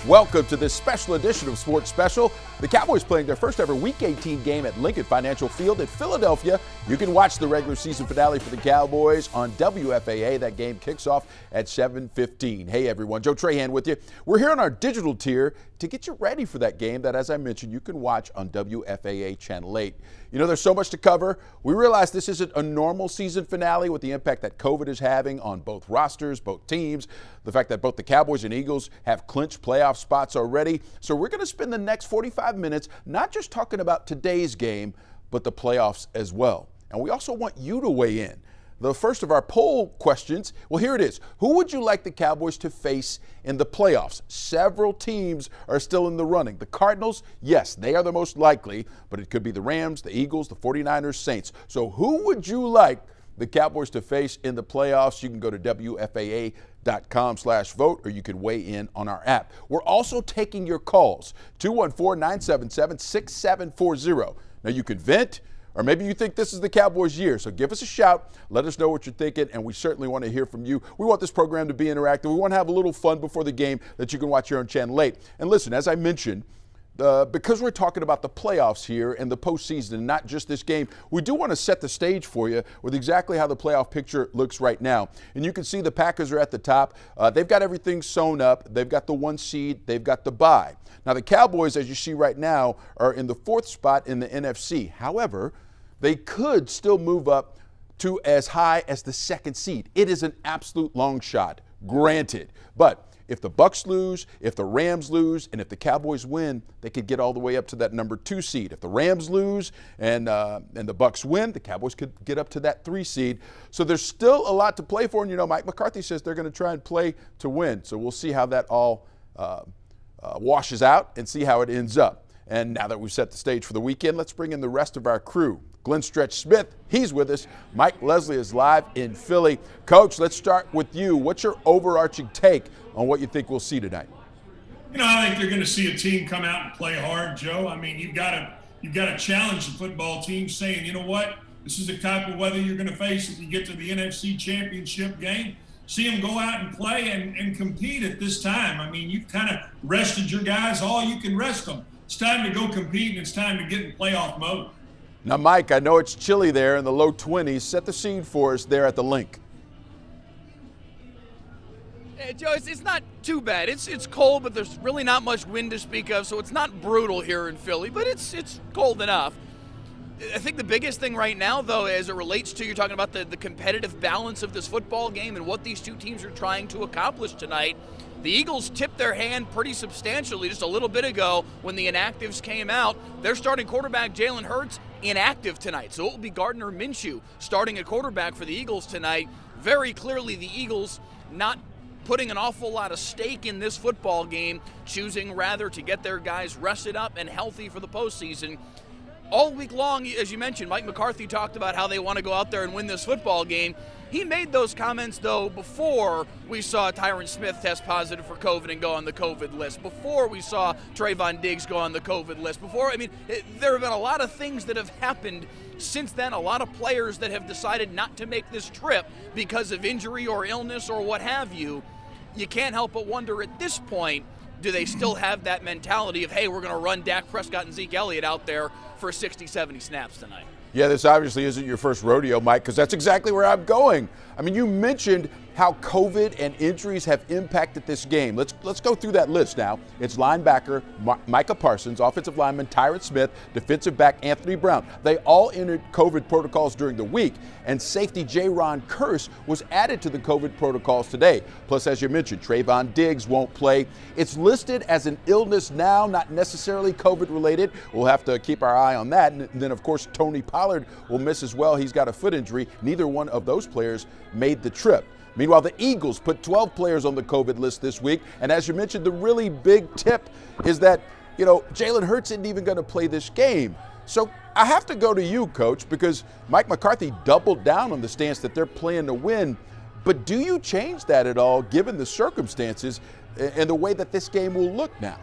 Welcome to this special edition of Sports Special. The Cowboys playing their first ever Week 18 game at Lincoln Financial Field in Philadelphia. You can watch the regular season finale for the Cowboys on WFAA. That game kicks off at 7:15. Hey everyone, Joe Trahan with you. We're here on our digital tier to get you ready for that game that, as I mentioned, you can watch on WFAA Channel 8. You know, there's so much to cover. We realize this isn't a normal season finale with the impact that COVID is having on both rosters, both teams, the fact that both the Cowboys and Eagles have clinched playoff spots already. So we're going to spend the next 45 minutes not just talking about today's game, but the playoffs as well. And we also want you to weigh in. The first of our poll questions, well, here it is. Who would you like the Cowboys to face in the playoffs? Several teams are still in the running. The Cardinals, yes, they are the most likely, but it could be the Rams, the Eagles, the 49ers, Saints. So who would you like the Cowboys to face in the playoffs? You can go to WFAA.com/vote, or you can weigh in on our app. We're also taking your calls, 214-977-6740. Now, you can vent, or maybe you think this is the Cowboys' year. So give us a shout. Let us know what you're thinking, and we certainly want to hear from you. We want this program to be interactive. We want to have a little fun before the game that you can watch here on Channel 8. And listen, as I mentioned, because we're talking about the playoffs here and the postseason and not just this game, we do want to set the stage for you with exactly how the playoff picture looks right now. And you can see the Packers are at the top. They've got everything sewn up. They've got the 1 seed. They've got the bye. Now, the Cowboys, as you see right now, are in the 4th spot in the NFC. However, they could still move up to as high as the 2nd seed. It is an absolute long shot, granted. But if the Bucs lose, if the Rams lose, and if the Cowboys win, they could get all the way up to that number 2 seed. If the Rams lose and the Bucs win, the Cowboys could get up to that 3 seed. So there's still a lot to play for. And, Mike McCarthy says they're going to try and play to win. So we'll see how that all washes out and see how it ends up. And now that we've set the stage for the weekend, let's bring in the rest of our crew. Glenn Stretch Smith, he's with us. Mike Leslie is live in Philly. Coach, let's start with you. What's your overarching take on what you think we'll see tonight? I think you're going to see a team come out and play hard, Joe. I mean, you've got to challenge the football team saying, you know what, this is the type of weather you're going to face if you get to the NFC Championship game. See them go out and play and compete at this time. I mean, you've kind of rested your guys all you can rest them. It's time to go compete, and it's time to get in playoff mode. Now, Mike, I know it's chilly there in the low 20s. Set the scene for us there at the link. Hey, Joe, it's not too bad. It's cold, but there's really not much wind to speak of, so it's not brutal here in Philly, but it's cold enough. I think the biggest thing right now, though, as it relates to, you're talking about the competitive balance of this football game and what these two teams are trying to accomplish tonight. The Eagles tipped their hand pretty substantially just a little bit ago when the inactives came out. Their starting quarterback, Jalen Hurts, inactive tonight. So it will be Gardner Minshew starting at quarterback for the Eagles tonight. Very clearly the Eagles not putting an awful lot of stake in this football game, choosing rather to get their guys rested up and healthy for the postseason. All week long, as you mentioned, Mike McCarthy talked about how they want to go out there and win this football game. He made those comments, though, before we saw Tyron Smith test positive for COVID and go on the COVID list, before we saw Trayvon Diggs go on the COVID list, there have been a lot of things that have happened since then, a lot of players that have decided not to make this trip because of injury or illness or what have you. You can't help but wonder at this point, do they still have that mentality of, hey, we're going to run Dak Prescott and Zeke Elliott out there for 60, 70 snaps tonight? Yeah, this obviously isn't your first rodeo, Mike, because that's exactly where I'm going. I mean, you mentioned how COVID and injuries have impacted this game. Let's go through that list now. It's linebacker Micah Parsons, offensive lineman Tyron Smith, defensive back Anthony Brown. They all entered COVID protocols during the week, and safety J-Ron Curse was added to the COVID protocols today. Plus, as you mentioned, Trayvon Diggs won't play. It's listed as an illness now, not necessarily COVID-related. We'll have to keep our eye on that. And then, of course, Tony Pollard will miss as well. He's got a foot injury. Neither one of those players made the trip. Meanwhile, the Eagles put 12 players on the COVID list this week. And as you mentioned, the really big tip is that, Jalen Hurts isn't even going to play this game. So I have to go to you, Coach, because Mike McCarthy doubled down on the stance that they're playing to win. But do you change that at all, given the circumstances and the way that this game will look now?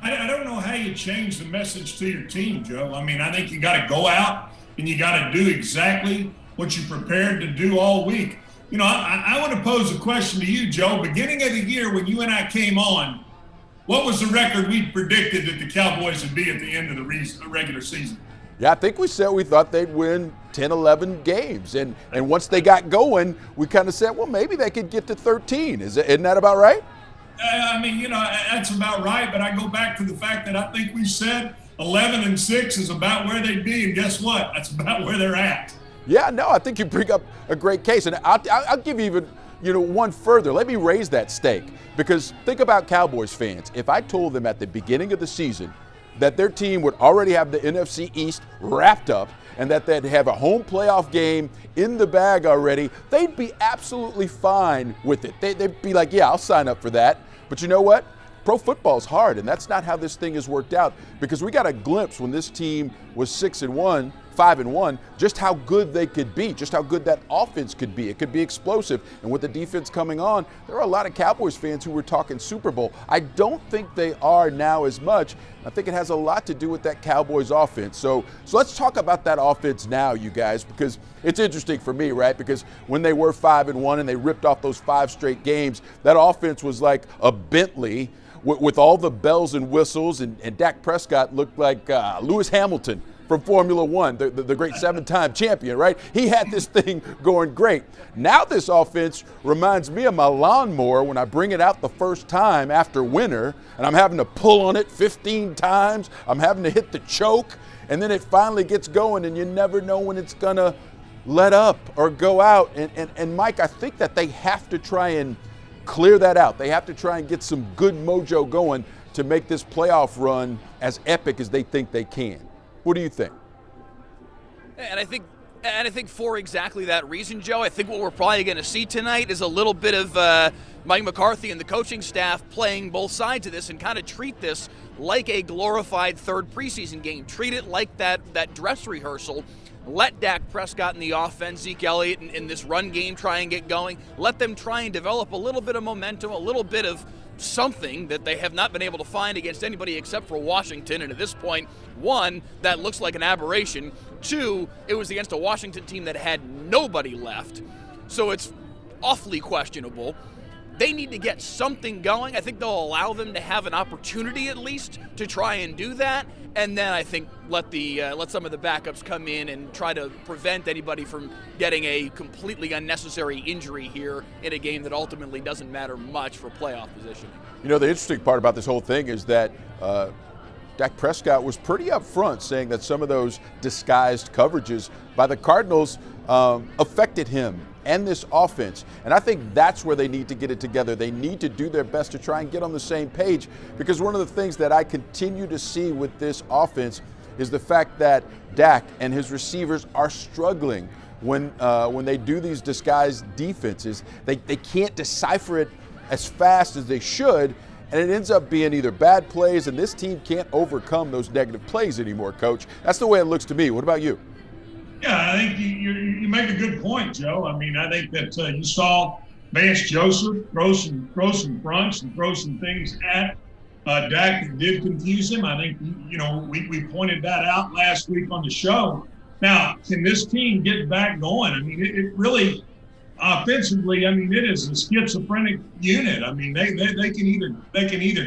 I don't know how you change the message to your team, Joe. I mean, I think you got to go out and you got to do exactly what you prepared to do all week. I want to pose a question to you, Joe. Beginning of the year, when you and I came on, what was the record we predicted that the Cowboys would be at the end of the regular season? Yeah, I think we said we thought they'd win 10, 11 games. And once they got going, we kind of said, well, maybe they could get to 13. Isn't that about right? That's about right. But I go back to the fact that I think we said 11-6 is about where they'd be. And guess what? That's about where they're at. Yeah, no, I think you bring up a great case. And I'll give you even one further. Let me raise that stake. Because think about Cowboys fans. If I told them at the beginning of the season that their team would already have the NFC East wrapped up and that they'd have a home playoff game in the bag already, they'd be absolutely fine with it. They'd be like, yeah, I'll sign up for that. But you know what? Pro football is hard, and that's not how this thing has worked out, because we got a glimpse when this team was 6-1, 5-1, just how good they could be, just how good that offense could be. It could be explosive. And with the defense coming on, there are a lot of Cowboys fans who were talking Super Bowl. I don't think they are now as much. I think it has a lot to do with that Cowboys offense. So let's talk about that offense now, you guys, because it's interesting for me, right? Because when they were 5-1 and they ripped off those 5 straight games, that offense was like a Bentley with all the bells and whistles, and Dak Prescott looked like Lewis Hamilton from Formula One, the great 7-time champion, right? He had this thing going great. Now this offense reminds me of my lawnmower when I bring it out the first time after winter, and I'm having to pull on it 15 times. I'm having to hit the choke, and then it finally gets going, and you never know when it's going to let up or go out. And Mike, I think that they have to try and clear that out. They have to try and get some good mojo going to make this playoff run as epic as they think they can. What do you think? And I think for exactly that reason, Joe, I think what we're probably going to see tonight is a little bit of Mike McCarthy and the coaching staff playing both sides of this and kind of treat this like a glorified third preseason game. Treat it like that dress rehearsal. Let Dak Prescott and the offense, Zeke Elliott in this run game try and get going. Let them try and develop a little bit of momentum, a little bit of something that they have not been able to find against anybody except for Washington. And at this point, one, that looks like an aberration. Two, it was against a Washington team that had nobody left. So it's awfully questionable. They need to get something going. I think they'll allow them to have an opportunity at least to try and do that. And then I think let some of the backups come in and try to prevent anybody from getting a completely unnecessary injury here in a game that ultimately doesn't matter much for playoff positioning. You know, the interesting part about this whole thing is that Dak Prescott was pretty upfront saying that some of those disguised coverages by the Cardinals affected him and this offense. And I think that's where they need to get it together. They need to do their best to try and get on the same page, because one of the things that I continue to see with this offense is the fact that Dak and his receivers are struggling when they do these disguised defenses. They can't decipher it as fast as they should, and it ends up being either bad plays, and this team can't overcome those negative plays anymore, Coach. That's the way it looks to me. What about you? Yeah, I think you make a good point, Joe. I mean, I think that you saw Vance Joseph throw some fronts and throw some things at Dak that did confuse him. I think, we pointed that out last week on the show. Now, can this team get back going? I mean, it really offensively, I mean, it is a schizophrenic unit. I mean, they can either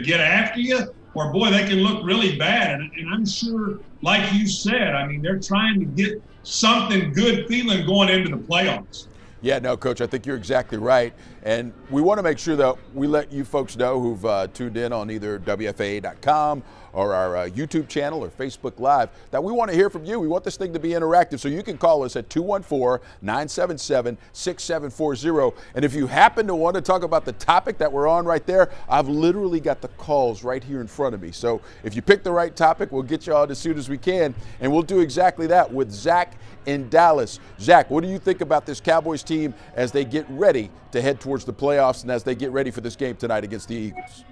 get after you, or boy, they can look really bad. And I'm sure, like you said, I mean, they're trying to get something good feeling going into the playoffs. Yeah, no, Coach, I think you're exactly right. And we want to make sure that we let you folks know who've tuned in on either WFAA.com or our YouTube channel or Facebook Live that we want to hear from you. We want this thing to be interactive, so you can call us at 214-977-6740. And if you happen to want to talk about the topic that we're on right there, I've literally got the calls right here in front of me. So if you pick the right topic, we'll get you on as soon as we can, and we'll do exactly that with Zach in Dallas. Zach, what do you think about this Cowboys team as they get ready to head towards the playoffs and as they get ready for this game tonight against the Eagles?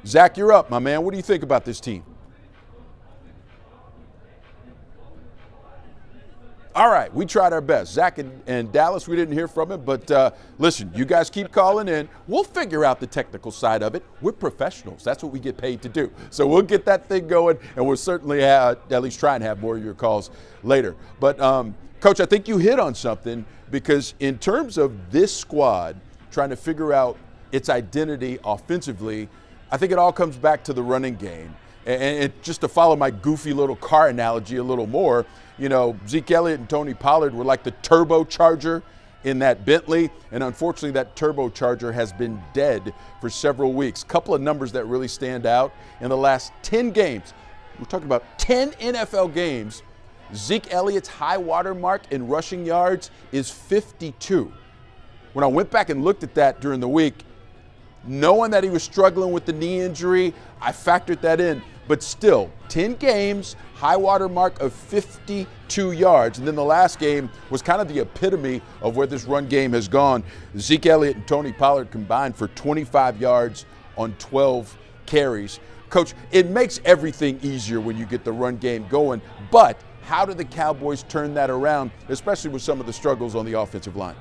Zach, you're up, my man. What do you think about this team? All right, we tried our best. Zach and Dallas, we didn't hear from him, but listen, you guys keep calling in. We'll figure out the technical side of it. We're professionals. That's what we get paid to do. So we'll get that thing going, and we'll certainly at least try and have more of your calls later. But, Coach, I think you hit on something, because in terms of this squad trying to figure out its identity offensively, I think it all comes back to the running game. And just to follow my goofy little car analogy a little more, Zeke Elliott and Tony Pollard were like the turbocharger in that Bentley, and unfortunately that turbocharger has been dead for several weeks. Couple of numbers that really stand out. In the last 10 games, we're talking about 10 NFL games, Zeke Elliott's high water mark in rushing yards is 52. When I went back and looked at that during the week, knowing that he was struggling with the knee injury, I factored that in. But still, 10 games, high water mark of 52 yards. And then the last game was kind of the epitome of where this run game has gone. Zeke Elliott and Tony Pollard combined for 25 yards on 12 carries. Coach, it makes everything easier when you get the run game going. But how do the Cowboys turn that around, especially with some of the struggles on the offensive line?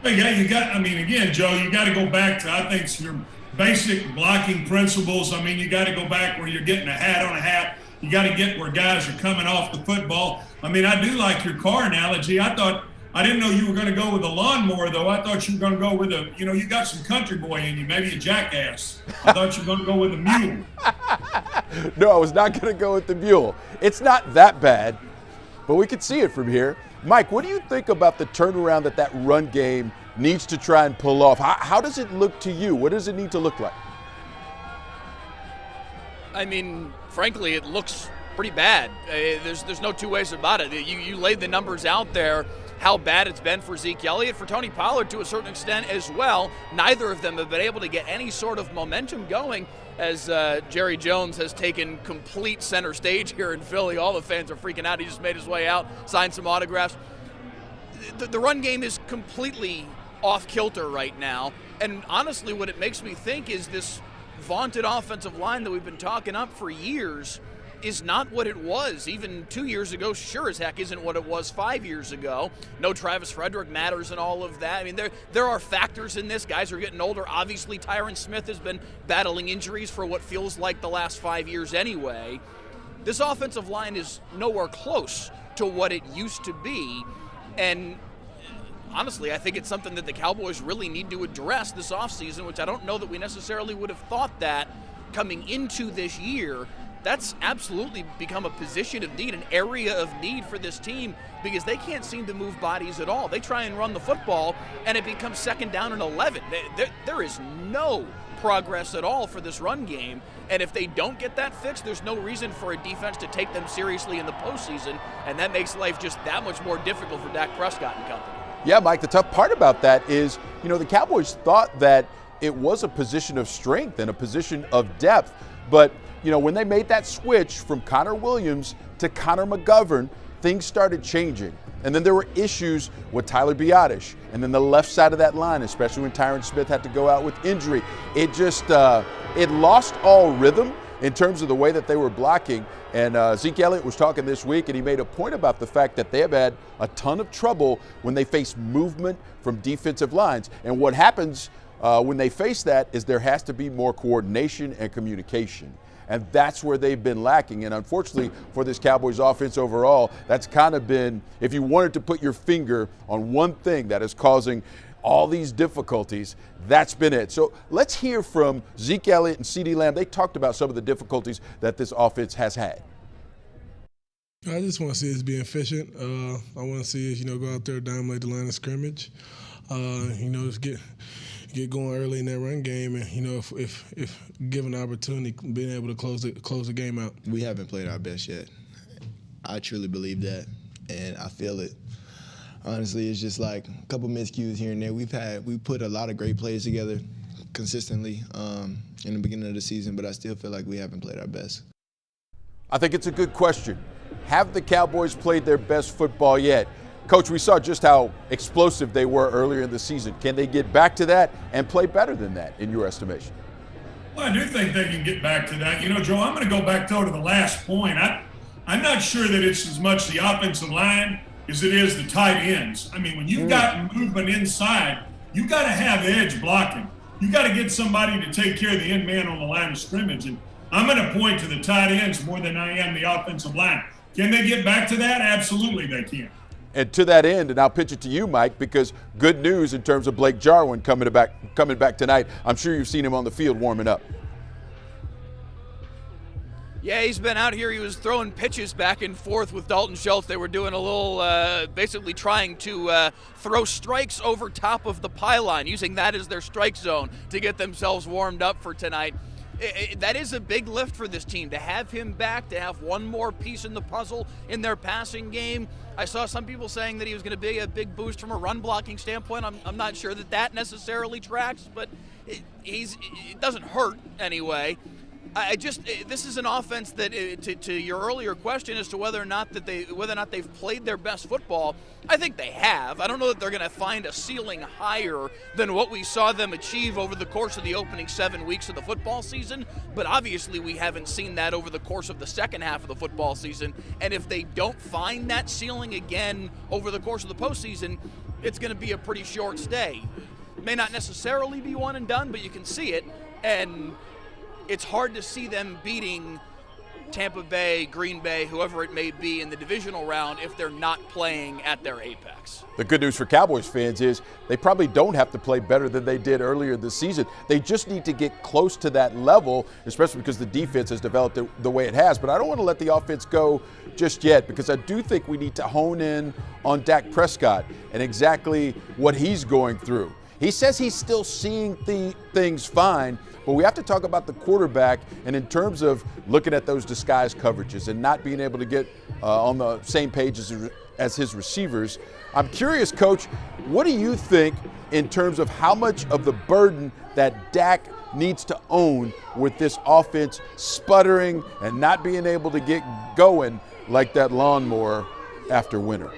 Again, Joe, you got to go back to, I think, your basic blocking principles. I mean, you got to go back where you're getting a hat on a hat. You got to get where guys are coming off the football. I mean, I do like your car analogy. I thought I didn't know you were going to go with a lawnmower, though. I thought you were going to go with you got some country boy in you, maybe a jackass. I thought you were going to go with a mule. No, I was not going to go with the mule. It's not that bad, but we can see it from here. Mike, what do you think about the turnaround that run game needs to try and pull off? How does it look to you? What does it need to look like? I mean, frankly, it looks pretty bad. There's no two ways about it. You laid the numbers out there, how bad it's been for Zeke Elliott, for Tony Pollard to a certain extent as well. Neither of them have been able to get any sort of momentum going as Jerry Jones has taken complete center stage here in Philly. All the fans are freaking out. He just made his way out, signed some autographs. The run game is completely off kilter right now. And honestly, what it makes me think is this vaunted offensive line that we've been talking up for years is not what it was even 2 years ago. Sure as heck isn't what it was 5 years ago. No Travis Frederick matters and all of that. I mean, there are factors in this. Guys are getting older. Obviously, Tyron Smith has been battling injuries for what feels like the last 5 years anyway. This offensive line is nowhere close to what it used to be. And honestly, I think it's something that the Cowboys really need to address this offseason, which I don't know that we necessarily would have thought that coming into this year. That's absolutely become a position of need, an area of need for this team, because they can't seem to move bodies at all. They try and run the football, and it becomes 2nd down and 11. There is no progress at all for this run game, and if they don't get that fixed, there's no reason for a defense to take them seriously in the postseason, and that makes life just that much more difficult for Dak Prescott and company. Yeah, Mike, the tough part about that is, the Cowboys thought that it was a position of strength and a position of depth, but when they made that switch from Connor Williams to Connor McGovern, things started changing. And then there were issues with Tyler Biadasz, and then the left side of that line, especially when Tyron Smith had to go out with injury. It just it lost all rhythm in terms of the way that they were blocking. And Zeke Elliott was talking this week, and he made a point about the fact that they have had a ton of trouble when they face movement from defensive lines. And what happens when they face that is there has to be more coordination and communication. And that's where they've been lacking. And unfortunately for this Cowboys offense overall, that's kind of been, if you wanted to put your finger on one thing that is causing all these difficulties, that's been it. So let's hear from Zeke Elliott and CeeDee Lamb. They talked about some of the difficulties that this offense has had. I just want to see us be efficient. I want to see us, go out there, dominate the line of scrimmage. Just get going early in that run game, and if given the opportunity, being able to close the game out. We haven't played our best yet. I truly believe that, and I feel it. Honestly, it's just like a couple miscues here and there. We put a lot of great plays together consistently in the beginning of the season, but I still feel like we haven't played our best. I think it's a good question. Have the Cowboys played their best football yet? Coach, we saw just how explosive they were earlier in the season. Can they get back to that and play better than that, in your estimation? Well, I do think they can get back to that. Joe, I'm going to go back, though, to the last point. I'm not sure that it's as much the offensive line as it is the tight ends. I mean, when you've got movement inside, you got to have edge blocking. You got to get somebody to take care of the end man on the line of scrimmage. And I'm going to point to the tight ends more than I am the offensive line. Can they get back to that? Absolutely they can. And to that end, and I'll pitch it to you, Mike, because good news in terms of Blake Jarwin coming back tonight. I'm sure you've seen him on the field warming up. Yeah, he's been out here. He was throwing pitches back and forth with Dalton Schultz. They were doing a little, basically trying to throw strikes over top of the pylon, using that as their strike zone to get themselves warmed up for tonight. That is a big lift for this team, to have him back, to have one more piece in the puzzle in their passing game. I saw some people saying that he was going to be a big boost from a run blocking standpoint. I'm not sure that necessarily tracks, but it doesn't hurt anyway. This is an offense that, to your earlier question as to whether or not they've played their best football, I think they have. I don't know that they're going to find a ceiling higher than what we saw them achieve over the course of the opening 7 weeks of the football season, but obviously we haven't seen that over the course of the second half of the football season, and if they don't find that ceiling again over the course of the postseason, it's going to be a pretty short stay. It may not necessarily be one and done, but you can see it, and it's hard to see them beating Tampa Bay, Green Bay, whoever it may be in the divisional round if they're not playing at their apex. The good news for Cowboys fans is they probably don't have to play better than they did earlier this season. They just need to get close to that level, especially because the defense has developed the way it has. But I don't want to let the offense go just yet, because I do think we need to hone in on Dak Prescott and exactly what he's going through. He says he's still seeing things fine, but we have to talk about the quarterback, and in terms of looking at those disguise coverages and not being able to get on the same page as his receivers. I'm curious, Coach, what do you think in terms of how much of the burden that Dak needs to own with this offense sputtering and not being able to get going like that lawnmower after winter?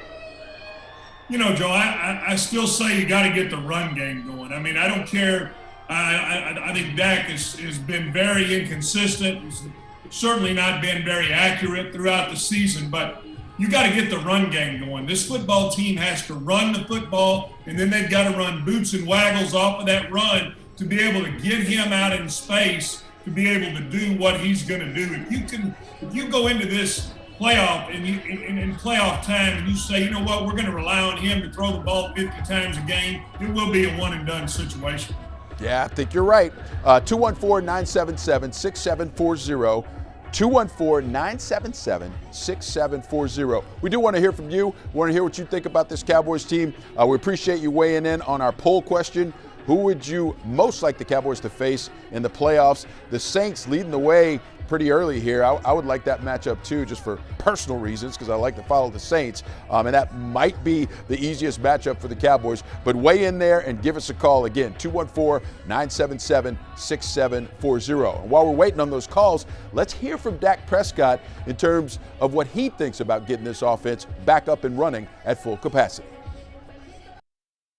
You know, Joe, I still say you got to get the run game going. I mean, I don't care. I think Dak has been very inconsistent. He's certainly not been very accurate throughout the season, but you got to get the run game going. This football team has to run the football, and then they've got to run boots and waggles off of that run to be able to get him out in space to be able to do what he's going to do. If you go into this playoff and in playoff time and you say, you know what, we're going to rely on him to throw the ball 50 times a game, it will be a one and done situation. Yeah, I think you're right. 214-977-6740. 214-977-6740. We do want to hear from you. We want to hear what you think about this Cowboys team. We appreciate you weighing in on our poll question. Who would you most like the Cowboys to face in the playoffs? The Saints leading the way pretty early here. I would like that matchup too, just for personal reasons, because I like to follow the Saints. And that might be the easiest matchup for the Cowboys. But weigh in there and give us a call again, 214-977-6740. And while we're waiting on those calls, let's hear from Dak Prescott in terms of what he thinks about getting this offense back up and running at full capacity.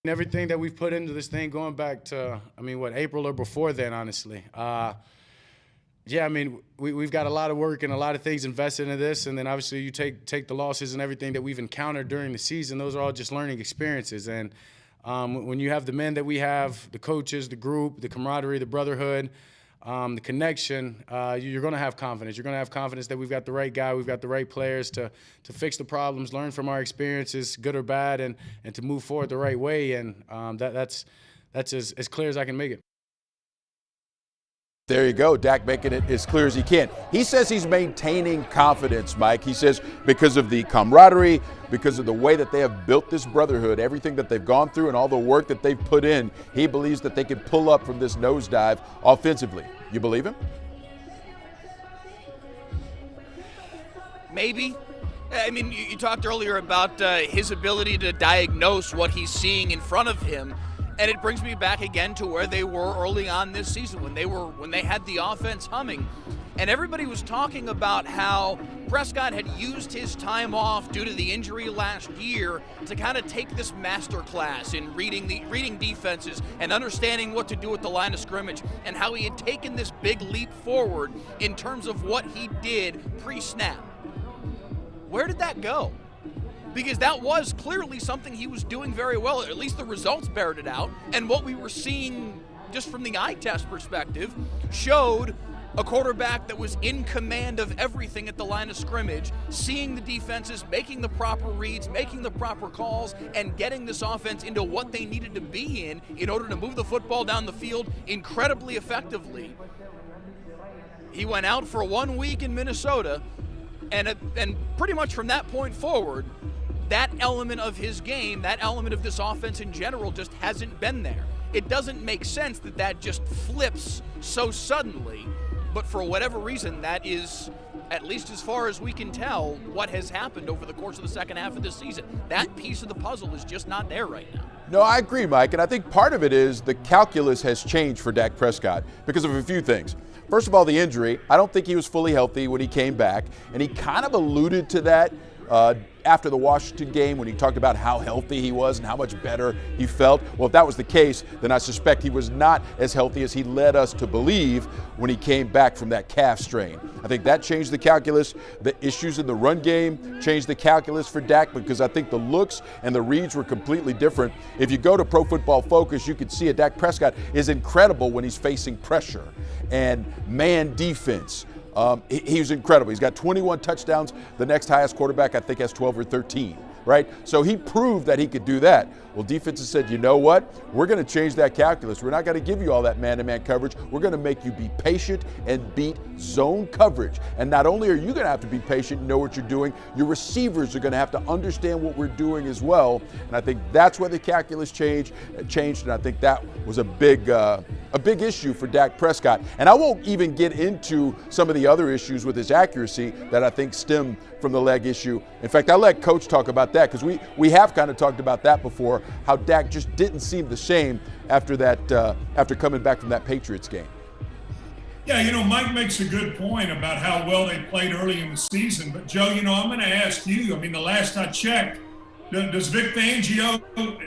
Everything that we've put into this thing going back to, April or before then, honestly. Yeah, we've got a lot of work and a lot of things invested into this, and then obviously you take the losses and everything that we've encountered during the season. Those are all just learning experiences, and when you have the men that we have, the coaches, the group, the camaraderie, the brotherhood, the connection, you're going to have confidence. You're going to have confidence that we've got the right guy, we've got the right players to fix the problems, learn from our experiences, good or bad, and to move forward the right way, and that's as clear as I can make it. There you go, Dak making it as clear as he can. He says he's maintaining confidence, Mike. He says because of the camaraderie, because of the way that they have built this brotherhood, everything that they've gone through and all the work that they've put in, he believes that they can pull up from this nosedive offensively. You believe him? Maybe. You talked earlier about his ability to diagnose what he's seeing in front of him. And it brings me back again to where they were early on this season when they had the offense humming. And everybody was talking about how Prescott had used his time off due to the injury last year to kind of take this master class in reading defenses and understanding what to do at the line of scrimmage, and how he had taken this big leap forward in terms of what he did pre-snap. Where did that go? Because that was clearly something he was doing very well. At least the results bared it out. And what we were seeing just from the eye test perspective showed a quarterback that was in command of everything at the line of scrimmage, seeing the defenses, making the proper reads, making the proper calls, and getting this offense into what they needed to be in order to move the football down the field incredibly effectively. He went out for 1 week in Minnesota, and pretty much from that point forward, that element of his game, that element of this offense in general, just hasn't been there. It doesn't make sense that just flips so suddenly, but for whatever reason, that is, at least as far as we can tell, what has happened over the course of the second half of this season. That piece of the puzzle is just not there right now. No, I agree, Mike, and I think part of it is the calculus has changed for Dak Prescott because of a few things. First of all, the injury. I don't think he was fully healthy when he came back, and he kind of alluded to that after the Washington game when he talked about how healthy he was and how much better he felt. Well, if that was the case, then I suspect he was not as healthy as he led us to believe when he came back from that calf strain. I think that changed the calculus. The issues in the run game changed the calculus for Dak because I think the looks and the reads were completely different. If you go to Pro Football Focus, you can see it. Dak Prescott is incredible when he's facing pressure and man defense. He was incredible. He's got 21 touchdowns. The next highest quarterback, I think, has 12 or 13. Right? So he proved that he could do that. Well, defenses said, you know what? We're going to change that calculus. We're not going to give you all that man-to-man coverage. We're going to make you be patient and beat zone coverage. And not only are you going to have to be patient and know what you're doing, your receivers are going to have to understand what we're doing as well. And I think that's where the calculus changed. And I think that was a big issue for Dak Prescott. And I won't even get into some of the other issues with his accuracy that I think stem from the leg issue. In fact, I'll let Coach talk about that, because we have kind of talked about that before, how Dak just didn't seem the same after coming back from that Patriots game. Yeah, Mike makes a good point about how well they played early in the season. But, Joe, I'm going to ask you, the last I checked, does Vic Fangio,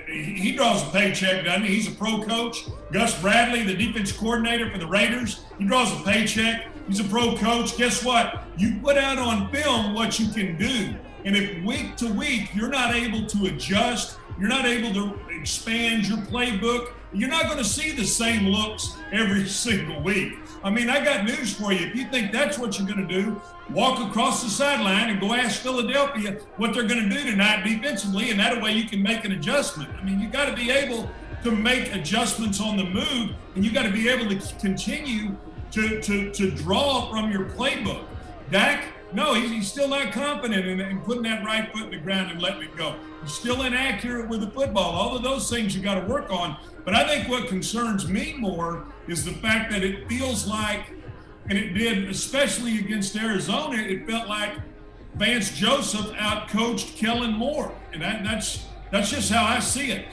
he draws a paycheck, doesn't he? He's a pro coach. Gus Bradley, the defense coordinator for the Raiders, he draws a paycheck. He's a pro coach. Guess what? You put out on film what you can do. And if week to week you're not able to adjust, you're not able to expand your playbook, you're not going to see the same looks every single week. I got news for you. If you think that's what you're going to do, walk across the sideline and go ask Philadelphia what they're going to do tonight defensively, and that way you can make an adjustment. You got to be able to make adjustments on the move, and you got to be able to continue to draw from your playbook. Dak, no, he's still not confident in putting that right foot in the ground and letting it go. He's still inaccurate with the football. All of those things you got to work on. But I think what concerns me more is the fact that it feels like, and it did, especially against Arizona, it felt like Vance Joseph outcoached Kellen Moore. And that's just how I see it.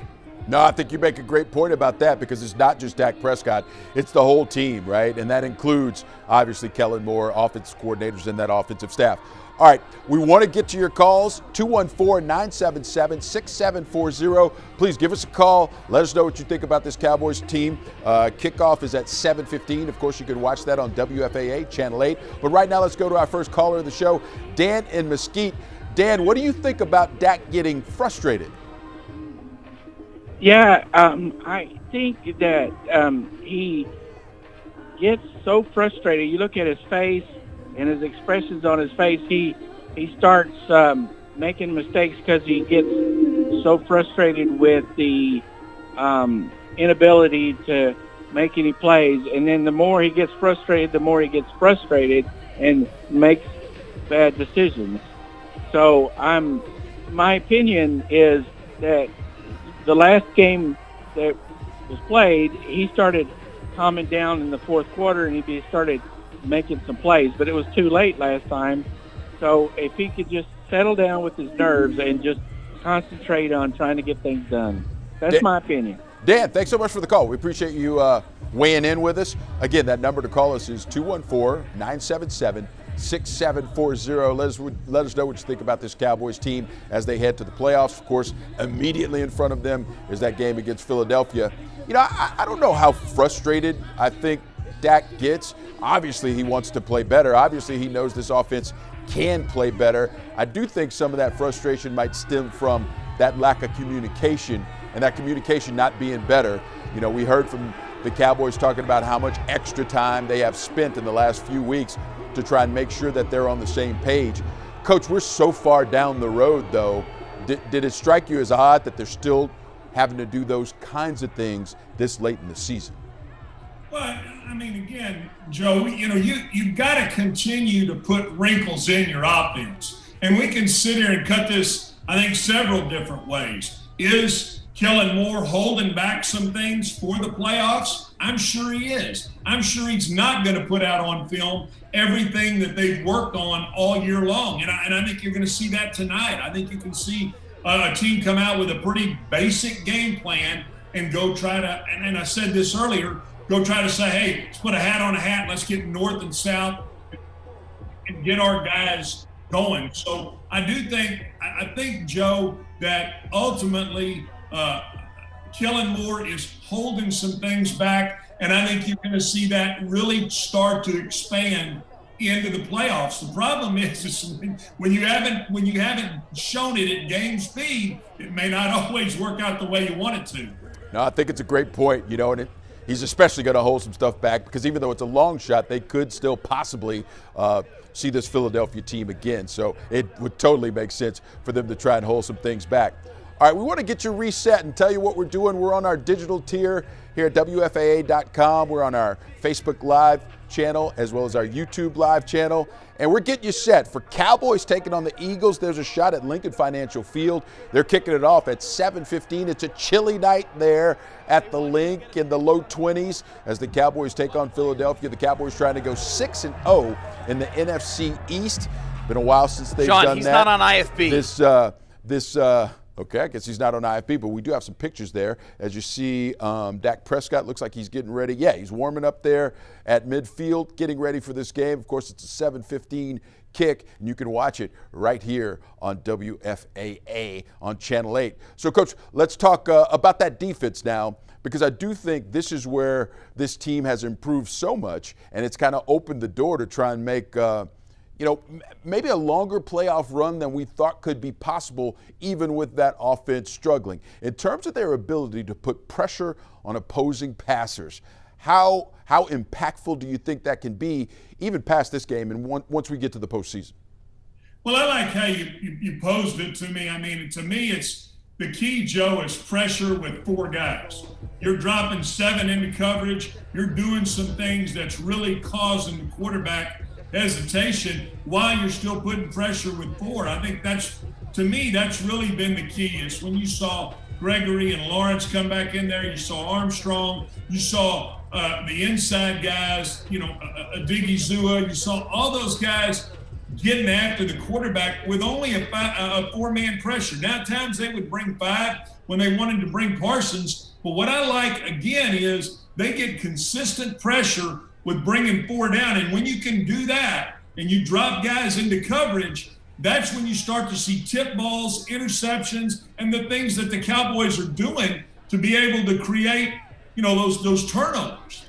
No, I think you make a great point about that, because it's not just Dak Prescott, it's the whole team, right? And that includes, obviously, Kellen Moore, offensive coordinators, and that offensive staff. All right, we want to get to your calls, 214-977-6740. Please give us a call. Let us know what you think about this Cowboys team. Kickoff is at 7:15. Of course, you can watch that on WFAA, Channel 8. But right now, let's go to our first caller of the show, Dan in Mesquite. Dan, what do you think about Dak getting frustrated? Yeah, I think that he gets so frustrated. You look at his face and his expressions on his face. He starts making mistakes because he gets so frustrated with the inability to make any plays. And then the more he gets frustrated, and makes bad decisions. So my opinion is that the last game that was played, he started calming down in the fourth quarter, and he started making some plays. But it was too late last time. So if he could just settle down with his nerves and just concentrate on trying to get things done. That's my opinion. Dan, thanks so much for the call. We appreciate you weighing in with us. Again, that number to call us is 214-977-6740. Let us know what you think about this Cowboys team as they head to the playoffs. Of course, immediately in front of them is that game against Philadelphia. I don't know how frustrated I think Dak gets. Obviously, he wants to play better. Obviously, he knows this offense can play better. I do think some of that frustration might stem from that lack of communication, and that communication not being better. We heard from the Cowboys talking about how much extra time they have spent in the last few weeks to try and make sure that they're on the same page. Coach, we're so far down the road, though. Did it strike you as odd that they're still having to do those kinds of things this late in the season? Well, again, Joe, you've got to continue to put wrinkles in your offense. And we can sit here and cut this, I think, several different ways. Is Kellen Moore holding back some things for the playoffs? I'm sure he is. I'm sure he's not going to put out on film everything that they've worked on all year long. And I think you're going to see that tonight. I think you can see a team come out with a pretty basic game plan and go try to, and I said this earlier, go try to say, hey, let's put a hat on a hat. Let's get north and south and get our guys going. So I think, Joe, that ultimately Kellen Moore is holding some things back, and I think you're going to see that really start to expand into the playoffs. The problem is when you haven't shown it at game speed, it may not always work out the way you want it to. No, I think it's a great point, and he's especially going to hold some stuff back because even though it's a long shot, they could still possibly see this Philadelphia team again. So it would totally make sense for them to try and hold some things back. All right, we want to get you reset and tell you what we're doing. We're on our digital tier here at WFAA.com. We're on our Facebook Live channel as well as our YouTube Live channel. And we're getting you set for Cowboys taking on the Eagles. There's a shot at Lincoln Financial Field. They're kicking it off at 7:15. It's a chilly night there at the Link in the low 20s as the Cowboys take on Philadelphia. The Cowboys trying to go 6-0 in the NFC East. Been a while since they've done that. Sean, he's not on IFB. Okay, I guess he's not on IFB, but we do have some pictures there. As you see, Dak Prescott looks like he's getting ready. Yeah, he's warming up there at midfield, getting ready for this game. Of course, it's a 7:15 kick, and you can watch it right here on WFAA on Channel 8. So, Coach, let's talk about that defense now, because I do think this is where this team has improved so much, and it's kind of opened the door to try and make maybe a longer playoff run than we thought could be possible, even with that offense struggling. In terms of their ability to put pressure on opposing passers, how impactful do you think that can be, even past this game and once we get to the postseason? Well, I like how you posed it to me. I mean, to me, it's the key, Joe, is pressure with 4 guys. You're dropping 7 into coverage. You're doing some things that's really causing the quarterback hesitation while you're still putting pressure with 4. I think that's really been the key. Is when you saw Gregory and Lawrence come back in there, you saw Armstrong, you saw the inside guys, Diggy Zua, you saw all those guys getting after the quarterback with only a 4-man pressure. Now, at times they would bring 5 when they wanted to bring Parsons, but what I like, again, is they get consistent pressure with bringing 4 down. And when you can do that and you drop guys into coverage, that's when you start to see tip balls, interceptions, and the things that the Cowboys are doing to be able to create, those turnovers.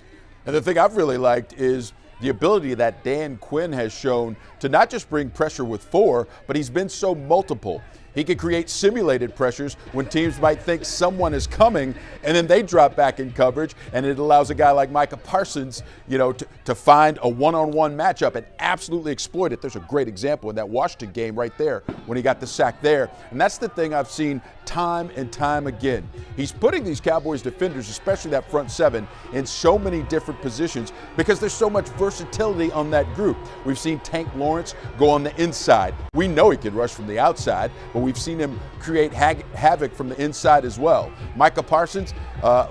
And the thing I've really liked is the ability that Dan Quinn has shown to not just bring pressure with 4, but he's been so multiple. He can create simulated pressures when teams might think someone is coming, and then they drop back in coverage, and it allows a guy like Micah Parsons, to find a one-on-one matchup and absolutely exploit it. There's a great example in that Washington game right there when he got the sack there. And that's the thing I've seen time and time again. He's putting these Cowboys defenders, especially that front 7, in so many different positions because there's so much versatility on that group. We've seen Tank Lawrence go on the inside. We know he can rush from the outside, but we've seen him create havoc from the inside as well. Micah Parsons,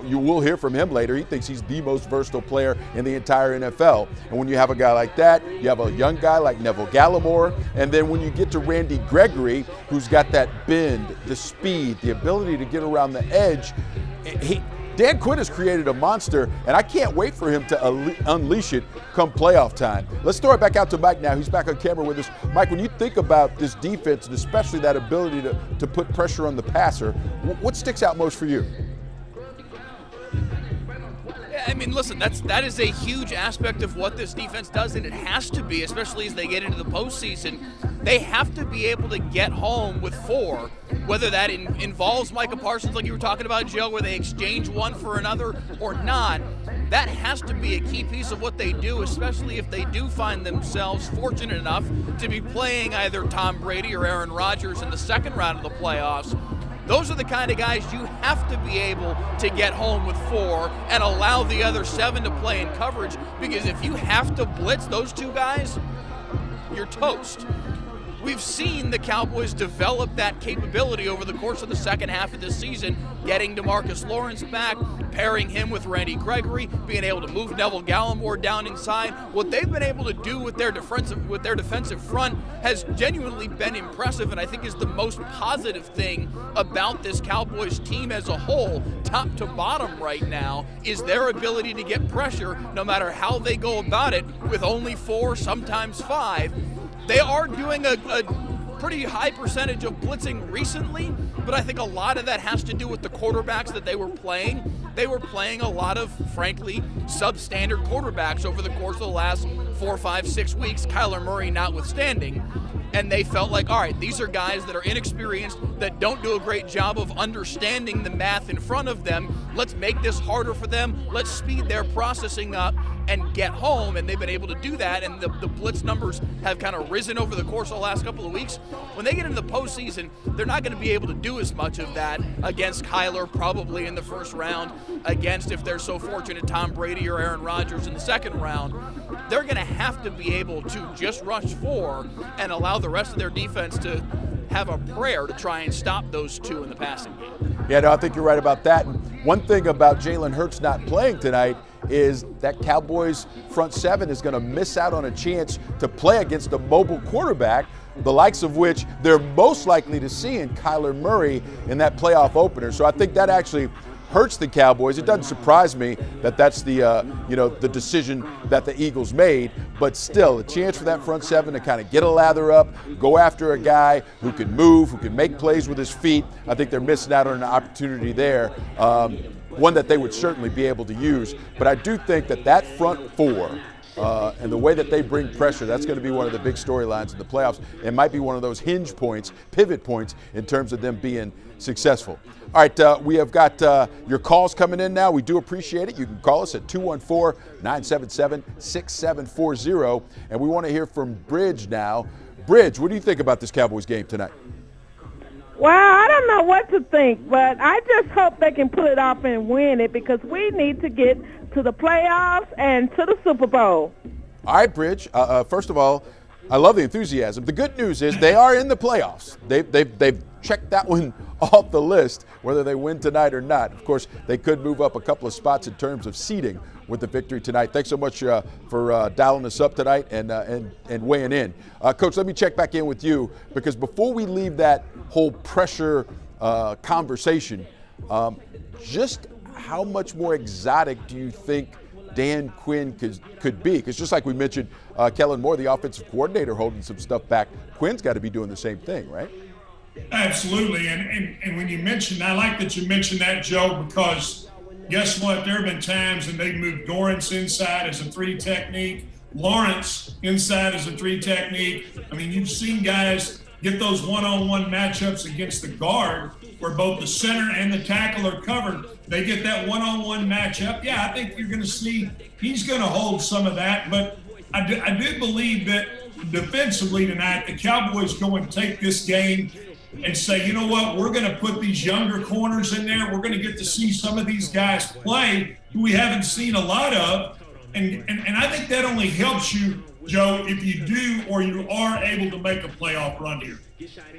you will hear from him later. He thinks he's the most versatile player in the entire NFL. And when you have a guy like that, you have a young guy like Neville Gallimore. And then when you get to Randy Gregory, who's got that bend, the speed, the ability to get around the edge, Dan Quinn has created a monster, and I can't wait for him to unleash it come playoff time. Let's throw it back out to Mike now. He's back on camera with us. Mike, when you think about this defense, and especially that ability to put pressure on the passer, what sticks out most for you? I mean, listen, that is a huge aspect of what this defense does, and it has to be, especially as they get into the postseason. They have to be able to get home with 4, whether that involves Micah Parsons, like you were talking about, Joe, where they exchange one for another or not. That has to be a key piece of what they do, especially if they do find themselves fortunate enough to be playing either Tom Brady or Aaron Rodgers in the second round of the playoffs. Those are the kind of guys you have to be able to get home with 4 and allow the other 7 to play in coverage, because if you have to blitz those 2 guys, you're toast. We've seen the Cowboys develop that capability over the course of the second half of this season, getting DeMarcus Lawrence back, pairing him with Randy Gregory, being able to move Neville Gallimore down inside. What they've been able to do with their defensive front has genuinely been impressive, and I think is the most positive thing about this Cowboys team as a whole, top to bottom right now, is their ability to get pressure no matter how they go about it with only 4, sometimes 5. They are doing a pretty high percentage of blitzing recently, but I think a lot of that has to do with the quarterbacks that they were playing. They were playing a lot of, frankly, substandard quarterbacks over the course of the last 4, 5, 6 weeks, Kyler Murray notwithstanding. and they felt like, all right, these are guys that are inexperienced, that don't do a great job of understanding the math in front of them. Let's make this harder for them. Let's speed their processing up and get home, and they've been able to do that, and the blitz numbers have kind of risen over the course of the last couple of weeks. When they get into the postseason, they're not going to be able to do as much of that against Kyler probably in the first round, against, if they're so fortunate, Tom Brady or Aaron Rodgers in the second round. They're going to have to be able to just rush 4 and allow the rest of their defense to have a prayer to try and stop those 2 in the passing game. Yeah, no, I think you're right about that. And one thing about Jalen Hurts not playing tonight is that Cowboys front 7 is going to miss out on a chance to play against a mobile quarterback, the likes of which they're most likely to see in Kyler Murray in that playoff opener. So I think that actually hurts the Cowboys. It doesn't surprise me that that's the decision that the Eagles made, but still a chance for that front 7 to kind of get a lather up, go after a guy who can move, who can make plays with his feet. I think they're missing out on an opportunity there, one that they would certainly be able to use. But I do think that front 4 and the way that they bring pressure, that's going to be one of the big storylines in the playoffs. It might be one of those hinge points, pivot points in terms of them being successful. All right, we have got your calls coming in now. We do appreciate it. You can call us at 214-977-6740. And we want to hear from Bridge now. Bridge, what do you think about this Cowboys game tonight? Well, I don't know what to think, but I just hope they can pull it off and win it, because we need to get to the playoffs and to the Super Bowl. All right, Bridge. First of all, I love the enthusiasm. The good news is they are in the playoffs. They've checked that one off the list, whether they win tonight or not. Of course, they could move up a couple of spots in terms of seeding with the victory tonight. Thanks so much for dialing us up tonight and weighing in. Coach, let me check back in with you, because before we leave that whole pressure conversation, just how much more exotic do you think Dan Quinn could be? Because just like we mentioned, Kellen Moore, the offensive coordinator, holding some stuff back, Quinn's got to be doing the same thing, right? Absolutely. And when you mentioned, I like that you mentioned that, Joe, because guess what? There have been times when they've moved Dorrance inside as a 3 technique, Lawrence inside as a 3 technique. I mean, you've seen guys get those one-on-one matchups against the guard where both the center and the tackle are covered. They get that one-on-one matchup. Yeah, I think you're going to see he's going to hold some of that. But I do believe that defensively tonight, the Cowboys go and take this game and say, you know what, we're going to put these younger corners in there. We're going to get to see some of these guys play who we haven't seen a lot of. And I think that only helps you, Joe, if you do or you are able to make a playoff run here.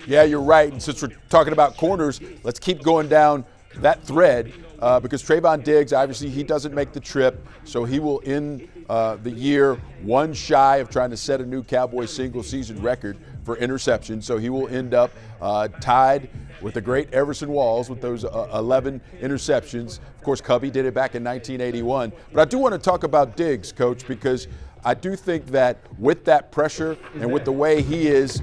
Yeah, you're right. And since we're talking about corners, let's keep going down that thread because Trayvon Diggs, obviously, he doesn't make the trip, so he will end the year one shy of trying to set a new Cowboys single-season record for interceptions. So he will end up tied with the great Everson Walls with those 11 interceptions. Of course, Cubby did it back in 1981. But I do want to talk about Diggs, Coach, because I do think that with that pressure and with the way he is,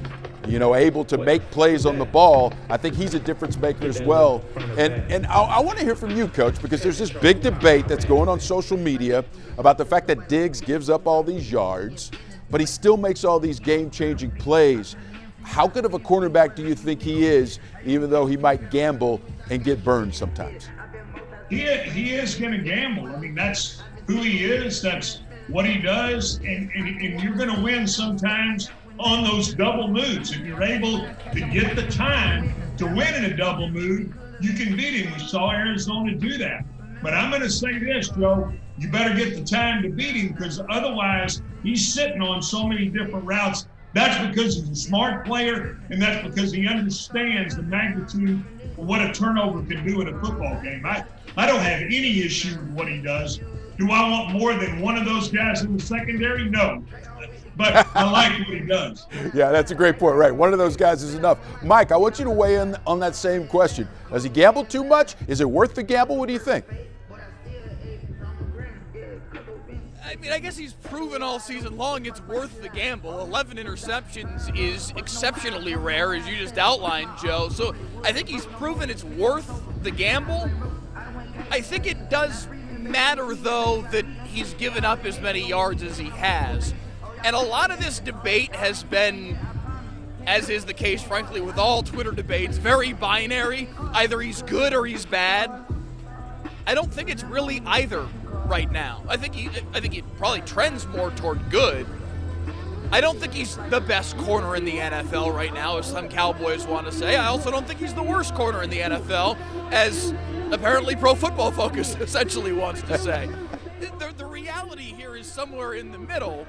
able to make plays on the ball, I think he's a difference maker as well. And I want to hear from you, Coach, because there's this big debate that's going on social media about the fact that Diggs gives up all these yards, but he still makes all these game-changing plays. How good of a cornerback do you think he is, even though he might gamble and get burned sometimes? He is going to gamble. I mean, that's who he is. That's what he does. And you're going to win sometimes on those double moves. If you're able to get the time to win in a double move, you can beat him. We saw Arizona do that. But I'm going to say this, Joe, you better get the time to beat him, because otherwise he's sitting on so many different routes. That's because he's a smart player, and that's because he understands the magnitude of what a turnover can do in a football game. I don't have any issue with what he does. Do I want more than one of those guys in the secondary? No. But I like what he does. Yeah, that's a great point, right? One of those guys is enough. Mike, I want you to weigh in on that same question. Does he gamble too much? Is it worth the gamble? What do you think? I mean, I guess he's proven all season long it's worth the gamble. 11 interceptions is exceptionally rare, as you just outlined, Joe. So I think he's proven it's worth the gamble. I think it does matter, though, that he's given up as many yards as he has. And a lot of this debate has been as is the case, frankly, with all Twitter debates, very binary. Either he's good or he's bad. I don't think it's really either right now. I think he probably trends more toward good. I don't think he's the best corner in the NFL right now, as some Cowboys want to say. I also don't think he's the worst corner in the NFL, as apparently Pro Football Focus essentially wants to say. The reality here is somewhere in the middle,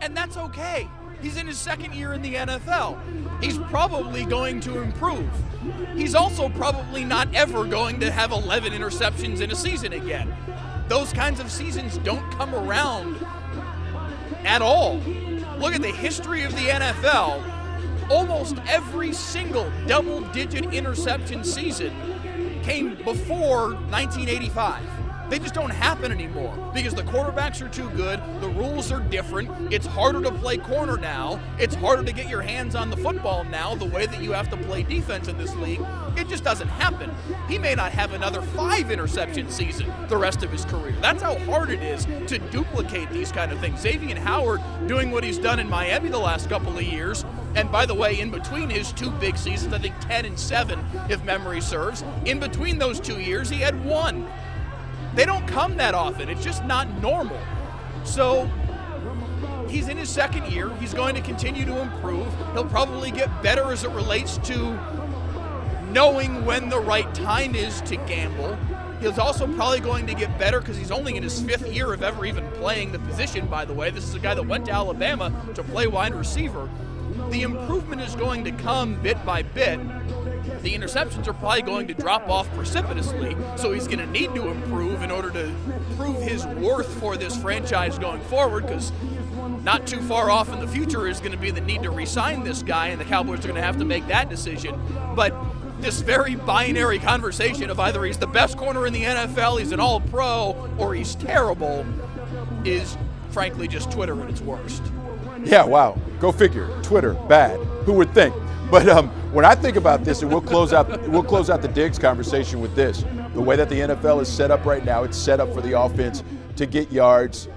and that's okay. He's in his second year in the NFL. He's probably going to improve. He's also probably not ever going to have 11 interceptions in a season again. Those kinds of seasons don't come around at all. Look at the history of the NFL. Almost every single double-digit interception season came before 1985. They just don't happen anymore because the quarterbacks are too good, the rules are different, it's harder to play corner now, it's harder to get your hands on the football now the way that you have to play defense in this league. It just doesn't happen. He may not have another 5 interception season the rest of his career. That's how hard it is to duplicate these kind of things. Xavier Howard doing what he's done in Miami the last couple of years, and by the way, in between his 2 big seasons, I think 10 and 7 if memory serves, in between those 2 years he had 1. They don't come that often. It's just not normal. So he's in his second year. He's going to continue to improve. He'll probably get better as it relates to knowing when the right time is to gamble. He's also probably going to get better because he's only in his 5th year of ever even playing the position, by the way. This is a guy that went to Alabama to play wide receiver. The improvement is going to come bit by bit. The interceptions are probably going to drop off precipitously, so he's going to need to improve in order to prove his worth for this franchise going forward, because not too far off in the future is going to be the need to re-sign this guy, and the Cowboys are going to have to make that decision. But this very binary conversation of either he's the best corner in the NFL, he's an all-pro, or he's terrible is, frankly, just Twitter at its worst. Yeah, wow. Go figure. Twitter, bad. Who would think? But when I think about this, and we'll close out the Diggs conversation with this, the way that the NFL is set up right now, it's set up for the offense to get yards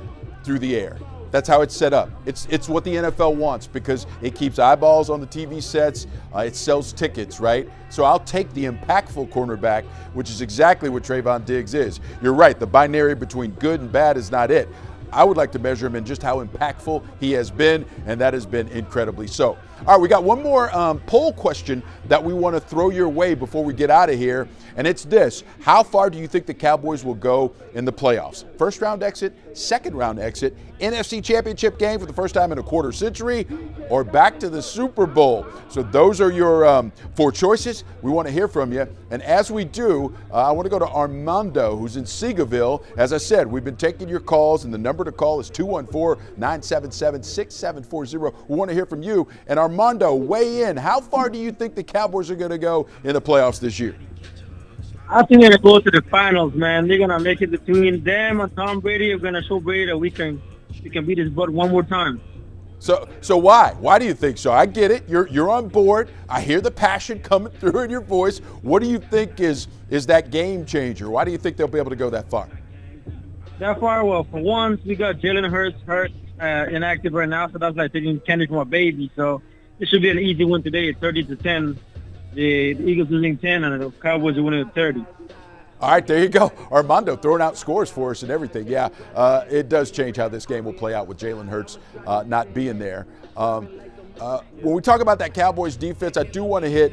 through the air. That's how it's set up. It's what the NFL wants because it keeps eyeballs on the TV sets. It sells tickets, right? So I'll take the impactful cornerback, which is exactly what Trayvon Diggs is. You're right. The binary between good and bad is not it. I would like to measure him in just how impactful he has been, and that has been incredibly so. All right, we got one more poll question that we want to throw your way before we get out of here, and it's this. How far do you think the Cowboys will go in the playoffs? First round exit, second round exit, NFC Championship game for the first time in a quarter century, or back to the Super Bowl? So those are your 4 choices. We want to hear from you. And as we do, I want to go to Armando, who's in Seagoville. As I said, we've been taking your calls, and the number to call is 214-977-6740. We want to hear from you. And Armando, weigh in. How far do you think the Cowboys are going to go in the playoffs this year? I think they're going to go to the finals, man. They're going to make it between them and Tom Brady. We're going to show Brady that we can beat his butt one more time. So why? Why do you think so? I get it. You're on board. I hear the passion coming through in your voice. What do you think is that game changer? Why do you think they'll be able to go that far? That far? Well, for once, we got Jalen Hurts inactive right now, so that's like taking candy from a baby. So it should be an easy win today, 30-10. The Eagles losing 10, and the Cowboys are winning 30. All right, there you go. Armando throwing out scores for us and everything. Yeah, it does change how this game will play out with Jalen Hurts not being there. When we talk about that Cowboys defense, I do want to hit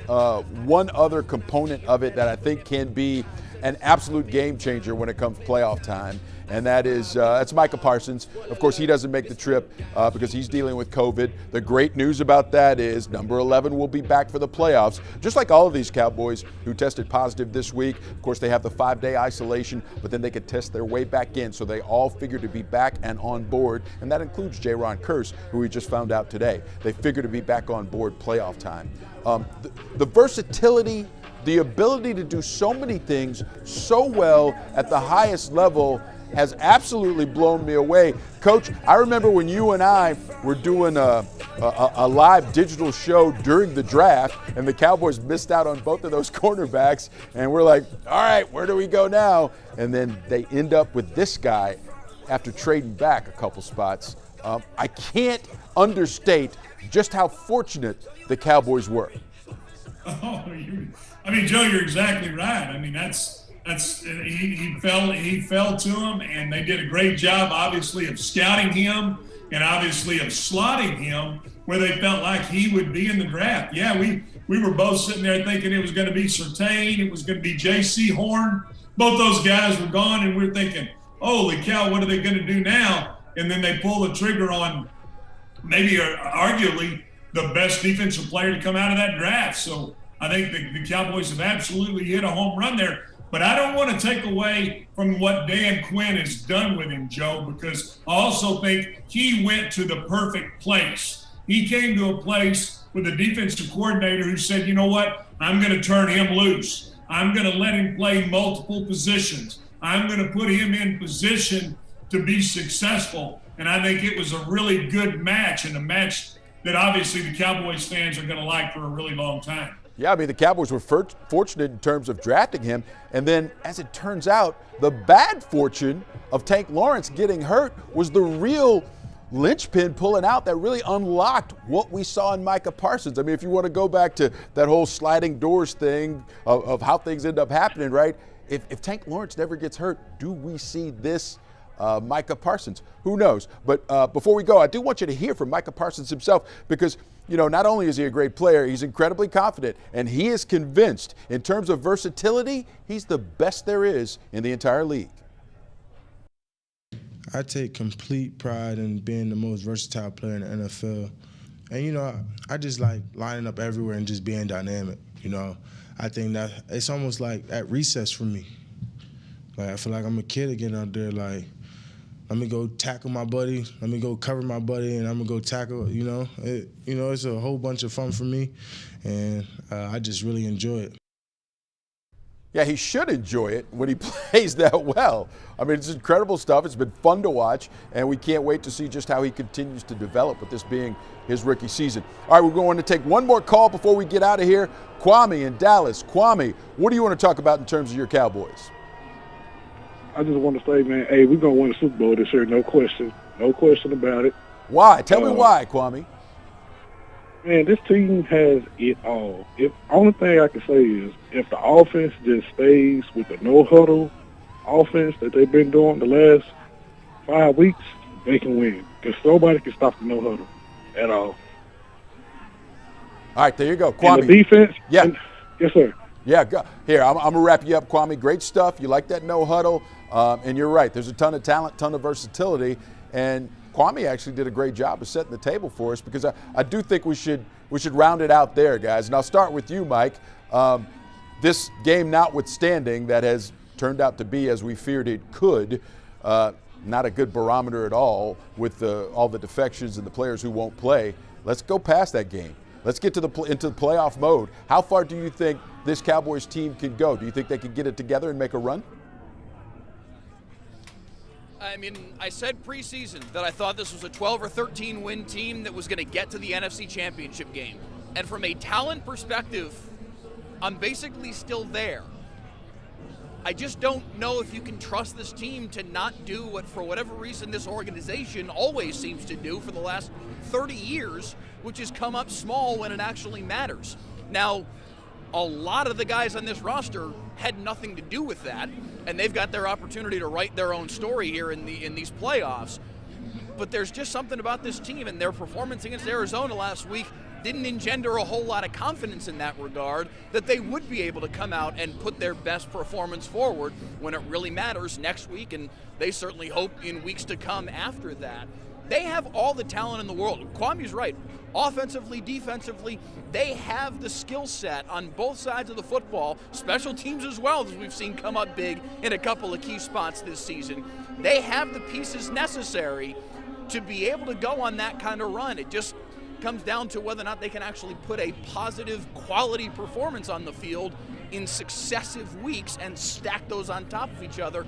one other component of it that I think can be an absolute game changer when it comes playoff time, and that is that's Micah Parsons. Of course, he doesn't make the trip because he's dealing with COVID. The great news about that is number 11 will be back for the playoffs, just like all of these Cowboys who tested positive this week. Of course, they have the 5-day isolation, but then they could test their way back in, so they all figure to be back and on board, and that includes Jaron Kearse, who we just found out today. They figure to be back on board playoff time. The versatility, the ability to do so many things so well at the highest level has absolutely blown me away. Coach, I remember when you and I were doing a live digital show during the draft, and the Cowboys missed out on both of those cornerbacks, and we're like, all right, where do we go now? And then they end up with this guy after trading back a couple spots. I can't understate just how fortunate the Cowboys were. Oh, I mean, Joe, you're exactly right. I mean, he fell to him, and they did a great job, obviously, of scouting him and obviously of slotting him where they felt like he would be in the draft. Yeah, we were both sitting there thinking it was going to be Surtain, it was going to be J.C. Horn. Both those guys were gone, and we're thinking, holy cow, what are they going to do now? And then they pull the trigger on maybe arguably the best defensive player to come out of that draft. So I think the Cowboys have absolutely hit a home run there. But I don't want to take away from what Dan Quinn has done with him, Joe, because I also think he went to the perfect place. He came to a place with a defensive coordinator who said, you know what, I'm going to turn him loose. I'm going to let him play multiple positions. I'm going to put him in position to be successful. And I think it was a really good match, and a match that obviously the Cowboys fans are going to like for a really long time. Yeah, I mean, the Cowboys were fortunate in terms of drafting him. And then, as it turns out, the bad fortune of Tank Lawrence getting hurt was the real linchpin pulling out that really unlocked what we saw in Micah Parsons. I mean, if you want to go back to that whole sliding doors thing of how things end up happening, right? If Tank Lawrence never gets hurt, do we see this Micah Parsons? Who knows? But before we go, I do want you to hear from Micah Parsons himself, because, you know, not only is he a great player, he's incredibly confident, and he is convinced in terms of versatility, he's the best there is in the entire league. I take complete pride in being the most versatile player in the NFL. And, you know, I just like lining up everywhere and just being dynamic, you know. I think that it's almost like at recess for me. Like, I feel like I'm a kid again out there, like, let me go tackle my buddy, let me go cover my buddy, and I'm going to go tackle, you know. It's a whole bunch of fun for me, and I just really enjoy it. Yeah, he should enjoy it when he plays that well. I mean, it's incredible stuff. It's been fun to watch, and we can't wait to see just how he continues to develop, with this being his rookie season. All right, we're going to take one more call before we get out of here. Kwame in Dallas. Kwame, what do you want to talk about in terms of your Cowboys? I just want to say, man, hey, we're going to win the Super Bowl this year, no question. No question about it. Why? Tell me why, Kwame. Man, this team has it all. Only thing I can say is, if the offense just stays with the no-huddle offense that they've been doing the last 5 weeks, they can win. Because nobody can stop the no-huddle at all. All right, there you go. Kwame. And the defense? Yeah. Yes, sir. Yeah, here, I'm going to wrap you up, Kwame. Great stuff. You like that no-huddle. And you're right. There's a ton of talent, ton of versatility. And Kwame actually did a great job of setting the table for us, because I do think we should round it out there, guys. And I'll start with you, Mike. This game notwithstanding, that has turned out to be as we feared it could, not a good barometer at all with all the defections and the players who won't play. Let's go past that game. Let's get into the playoff mode. How far do you think this Cowboys team can go? Do you think they can get it together and make a run? I mean, I said preseason that I thought this was a 12 or 13 win team that was going to get to the NFC Championship game. And from a talent perspective, I'm basically still there. I just don't know if you can trust this team to not do what, for whatever reason, this organization always seems to do for the last 30 years, which is come up small when it actually matters. Now, a lot of the guys on this roster had nothing to do with that, and they've got their opportunity to write their own story here in these playoffs. But there's just something about this team, and their performance against Arizona last week didn't engender a whole lot of confidence in that regard, that they would be able to come out and put their best performance forward when it really matters next week, and they certainly hope in weeks to come after that. They have all the talent in the world. Kwame's right. Offensively, defensively, they have the skill set on both sides of the football, special teams as well, as we've seen come up big in a couple of key spots this season. They have the pieces necessary to be able to go on that kind of run. It just comes down to whether or not they can actually put a positive quality performance on the field in successive weeks and stack those on top of each other.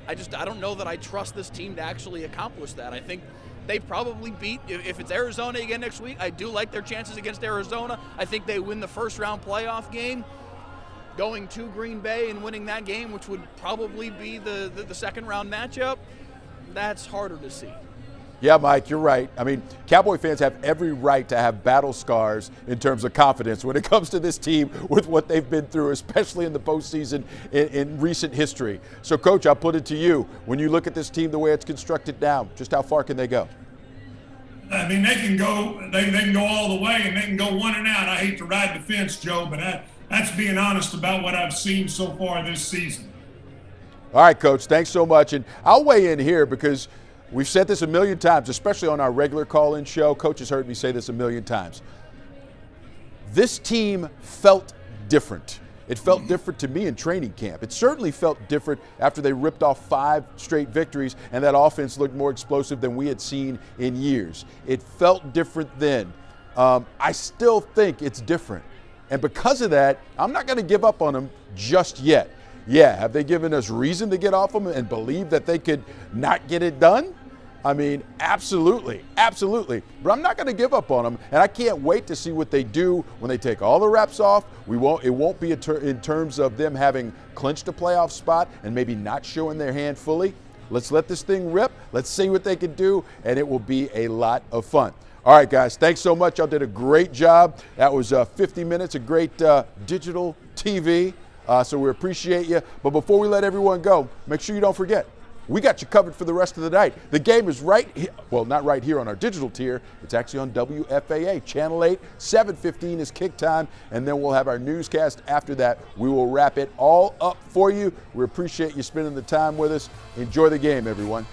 I don't know that I trust this team to actually accomplish that. I think they probably beat, if it's Arizona again next week, I do like their chances against Arizona. I think they win the first round playoff game, going to Green Bay and winning that game, which would probably be the second round matchup. That's harder to see. Yeah, Mike, you're right. I mean, Cowboy fans have every right to have battle scars in terms of confidence when it comes to this team with what they've been through, especially in the postseason in recent history. So, Coach, I'll put it to you. When you look at this team the way it's constructed now, just how far can they go? I mean, they can go all the way, and they can go one and out. I hate to ride the fence, Joe, but that's being honest about what I've seen so far this season. All right, Coach, thanks so much. And I'll weigh in here because we've said this a million times, especially on our regular call-in show. Coach has heard me say this a million times. This team felt different. It felt different to me in training camp. It certainly felt different after they ripped off 5 straight victories and that offense looked more explosive than we had seen in years. It felt different then. I still think it's different. And because of that, I'm not going to give up on them just yet. Yeah, have they given us reason to get off them and believe that they could not get it done? I mean, absolutely, absolutely. But I'm not going to give up on them, and I can't wait to see what they do when they take all the reps off. It won't be in terms of them having clinched a playoff spot and maybe not showing their hand fully. Let's let this thing rip. Let's see what they can do, and it will be a lot of fun. All right, guys, thanks so much. Y'all did a great job. That was 50 minutes of great digital TV, so we appreciate you. But before we let everyone go, make sure you don't forget, we got you covered for the rest of the night. The game is right here. Well, not right here on our digital tier. It's actually on WFAA. Channel 8, 7:15 is kick time, and then we'll have our newscast after that. We will wrap it all up for you. We appreciate you spending the time with us. Enjoy the game, everyone.